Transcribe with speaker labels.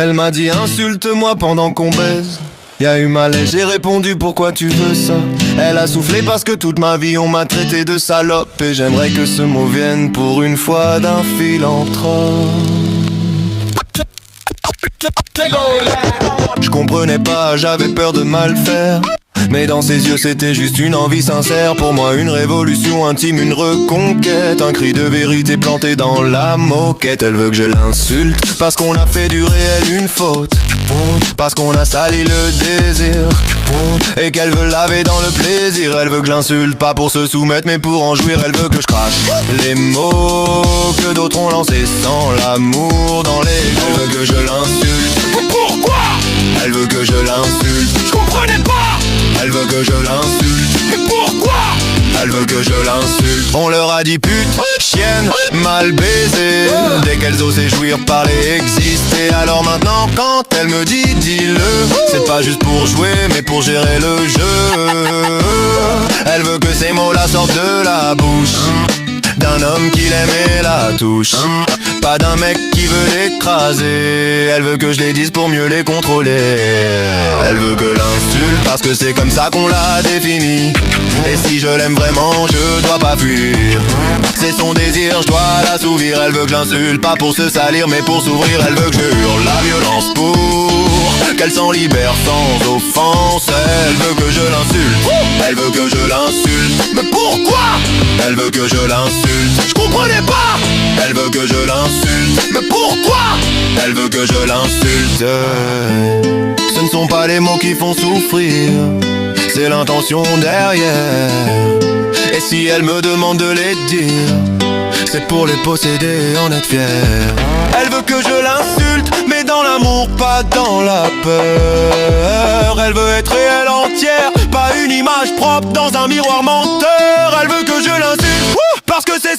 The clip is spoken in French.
Speaker 1: Elle m'a dit insulte-moi pendant qu'on baise. Y'a eu malaise, j'ai répondu pourquoi tu veux ça. Elle a soufflé parce que toute ma vie on m'a traité de salope. Et j'aimerais que ce mot vienne pour une fois d'un philanthrope. Je comprenais pas, j'avais peur de mal faire. Mais dans ses yeux c'était juste une envie sincère. Pour moi une révolution intime, une reconquête. Un cri de vérité planté dans la moquette. Elle veut que je l'insulte parce qu'on a fait du réel une faute. Parce qu'on a sali le désir. Et qu'elle veut laver dans le plaisir. Elle veut que je l'insulte pas pour se soumettre mais pour en jouir. Elle veut que je crache les mots que d'autres ont lancés sans l'amour dans les yeux. Elle veut que je l'insulte.
Speaker 2: Pourquoi?
Speaker 1: Elle veut que je l'insulte.
Speaker 2: Je comprenais pas.
Speaker 1: Elle veut que je l'insulte.
Speaker 2: Mais pourquoi?
Speaker 1: Elle veut que je l'insulte. On leur a dit pute, chienne, mal baisée. Dès qu'elles osaient jouir, parler, exister. Alors maintenant quand elle me dit dis-le, c'est pas juste pour jouer mais pour gérer le jeu. Elle veut que ces mots-là sortent de la bouche d'un homme qui l'aime et la touche. Pas d'un mec qui veut l'écraser. Elle veut que je les dise pour mieux les contrôler. Elle veut que l'insulte parce que c'est comme ça qu'on l'a défini. Et si je l'aime vraiment je dois pas fuir. C'est son désir, je dois l'assouvir. Elle veut que j'insulte pas pour se salir mais pour s'ouvrir. Elle veut que je hurle la violence pour qu'elle s'en libère sans offense. Elle veut que je l'insulte. Elle veut que je l'insulte.
Speaker 2: Mais pourquoi?
Speaker 1: Elle veut que je l'insulte.
Speaker 2: Je comprenais pas.
Speaker 1: Elle veut que je l'insulte.
Speaker 2: Mais pourquoi?
Speaker 1: Elle veut que je l'insulte. Ce ne sont pas les mots qui font souffrir, c'est l'intention derrière. Et si elle me demande de les dire, c'est pour les posséder et en être fier. Elle veut que je l'insulte, mais dans l'amour, pas dans la peur. Elle veut être réelle entière, pas une image propre dans un miroir menteur. Elle veut que je l'insulte, parce que c'est